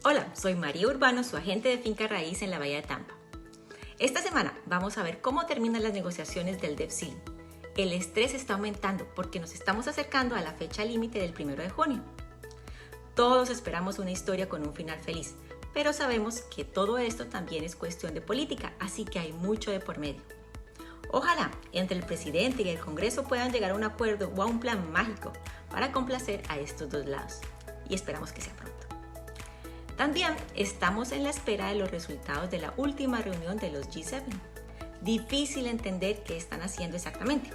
Hola, soy María Urbano, su agente de finca raíz en la Bahía de Tampa. Esta semana vamos a ver cómo terminan las negociaciones del debt ceiling. El estrés está aumentando porque nos estamos acercando a la fecha límite del 1 de junio. Todos esperamos una historia con un final feliz, pero sabemos que todo esto también es cuestión de política, así que hay mucho de por medio. Ojalá entre el presidente y el Congreso puedan llegar a un acuerdo o a un plan mágico para complacer a estos dos lados, y esperamos que sea pronto. También estamos en la espera de los resultados de la última reunión de los G7. Difícil entender qué están haciendo exactamente.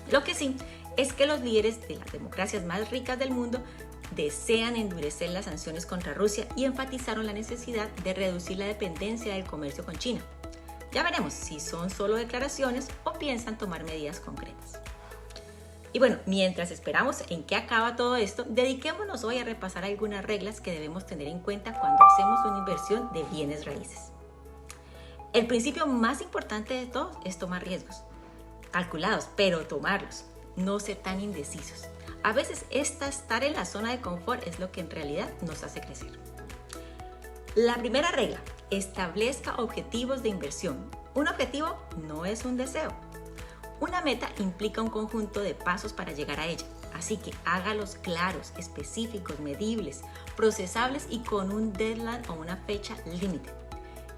Lo que sí es que los líderes de las democracias más ricas del mundo desean endurecer las sanciones contra Rusia y enfatizaron la necesidad de reducir la dependencia del comercio con China. Ya veremos si son solo declaraciones o piensan tomar medidas concretas. Y bueno, mientras esperamos en qué acaba todo esto, dediquémonos hoy a repasar algunas reglas que debemos tener en cuenta cuando hacemos una inversión de bienes raíces. El principio más importante de todos es tomar riesgos, calculados, pero tomarlos, no ser tan indecisos. A veces estar en la zona de confort es lo que en realidad nos hace crecer. La primera regla, establezca objetivos de inversión. Un objetivo no es un deseo. Una meta implica un conjunto de pasos para llegar a ella, así que hágalos claros, específicos, medibles, procesables y con un deadline o una fecha límite.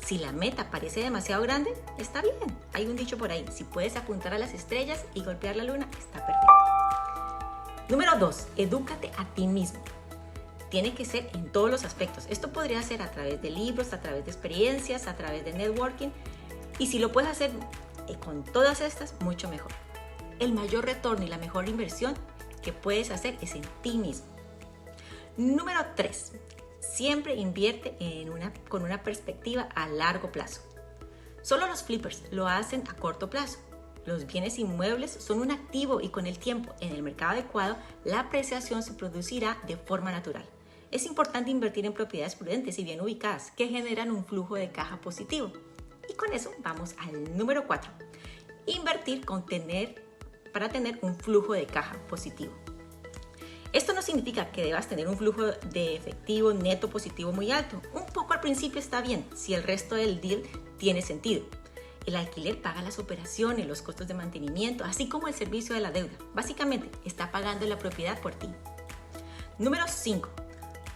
Si la meta parece demasiado grande, está bien. Hay un dicho por ahí, si puedes apuntar a las estrellas y golpear la luna, está perfecto. Número 2, edúcate a ti mismo. Tiene que ser en todos los aspectos. Esto podría ser a través de libros, a través de experiencias, a través de networking. Y si lo puedes hacer con todas estas, mucho mejor. El mayor retorno y la mejor inversión que puedes hacer es en ti mismo. Número 3. Siempre invierte con una perspectiva a largo plazo. Solo los flippers lo hacen a corto plazo. Los bienes inmuebles son un activo y con el tiempo en el mercado adecuado, la apreciación se producirá de forma natural. Es importante invertir en propiedades prudentes y bien ubicadas que generan un flujo de caja positivo. Y con eso vamos al número 4. Invertir para tener un flujo de caja positivo. Esto no significa que debas tener un flujo de efectivo neto positivo muy alto. Un poco al principio está bien si el resto del deal tiene sentido. El alquiler paga las operaciones, los costos de mantenimiento, así como el servicio de la deuda. Básicamente, está pagando la propiedad por ti. Número 5.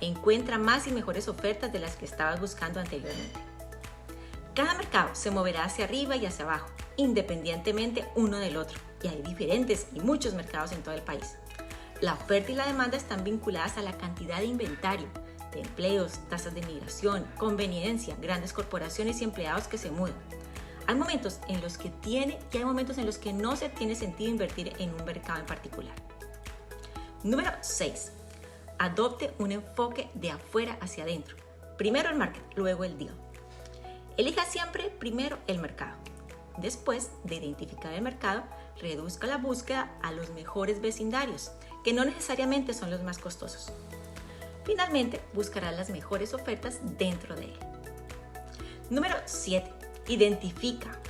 Encuentra más y mejores ofertas de las que estabas buscando anteriormente. Cada mercado se moverá hacia arriba y hacia abajo, independientemente uno del otro, y hay diferentes y muchos mercados en todo el país. La oferta y la demanda están vinculadas a la cantidad de inventario, de empleos, tasas de migración, conveniencia, grandes corporaciones y empleados que se mudan. Hay momentos en los que tiene y hay momentos en los que no se tiene sentido invertir en un mercado en particular. Número 6. Adopte un enfoque de afuera hacia adentro. Primero el market, luego el deal. Elija siempre primero el mercado. Después de identificar el mercado, reduzca la búsqueda a los mejores vecindarios, que no necesariamente son los más costosos. Finalmente, buscará las mejores ofertas dentro de él. Número 7. Identifica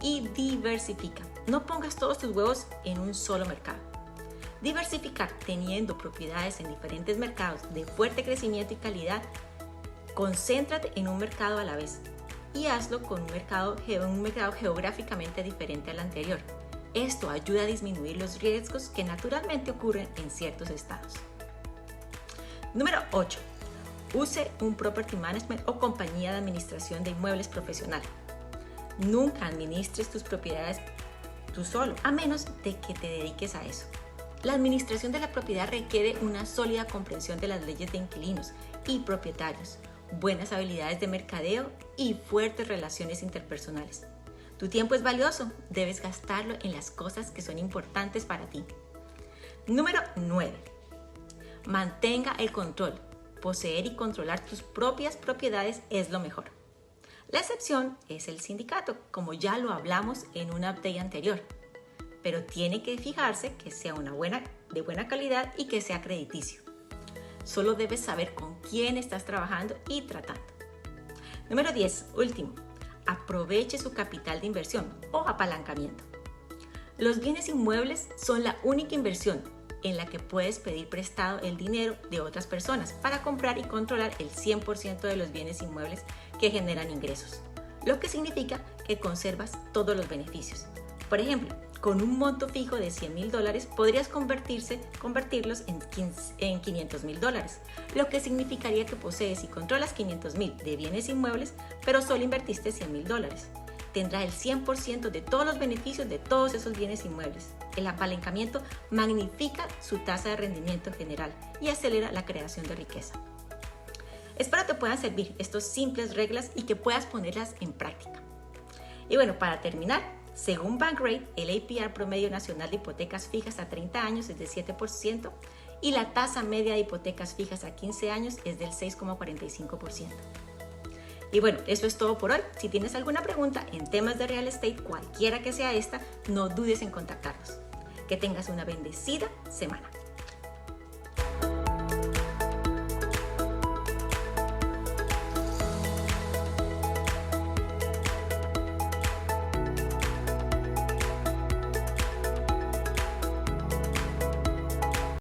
y diversifica. No pongas todos tus huevos en un solo mercado. Diversificar teniendo propiedades en diferentes mercados de fuerte crecimiento y calidad. Concéntrate en un mercado a la vez y hazlo con un mercado geográficamente diferente al anterior. Esto ayuda a disminuir los riesgos que naturalmente ocurren en ciertos estados. Número 8. Use un property management o compañía de administración de inmuebles profesional. Nunca administres tus propiedades tú solo, a menos de que te dediques a eso. La administración de la propiedad requiere una sólida comprensión de las leyes de inquilinos y propietarios, buenas habilidades de mercadeo y fuertes relaciones interpersonales. Tu tiempo es valioso, debes gastarlo en las cosas que son importantes para ti. Número 9. Mantenga el control. Poseer y controlar tus propias propiedades es lo mejor. La excepción es el sindicato, como ya lo hablamos en un update anterior, pero tiene que fijarse que sea de buena calidad y que sea crediticio. Solo debes saber con quién estás trabajando y tratando. Número 10, último, aproveche su capital de inversión o apalancamiento. Los bienes inmuebles son la única inversión en la que puedes pedir prestado el dinero de otras personas para comprar y controlar el 100% de los bienes inmuebles que generan ingresos, lo que significa que conservas todos los beneficios. Por ejemplo, con un monto fijo de $100,000 podrías convertirlos en $500,000, lo que significaría que posees y controlas $500,000 de bienes inmuebles, pero solo invertiste $100,000. Tendrás el 100% de todos los beneficios de todos esos bienes inmuebles. El apalancamiento magnifica su tasa de rendimiento general y acelera la creación de riqueza. Espero te puedan servir estas simples reglas y que puedas ponerlas en práctica. Y bueno, para terminar, según Bankrate, el APR promedio nacional de hipotecas fijas a 30 años es del 7% y la tasa media de hipotecas fijas a 15 años es del 6,45%. Y bueno, eso es todo por hoy. Si tienes alguna pregunta en temas de real estate, cualquiera que sea esta, no dudes en contactarnos. Que tengas una bendecida semana.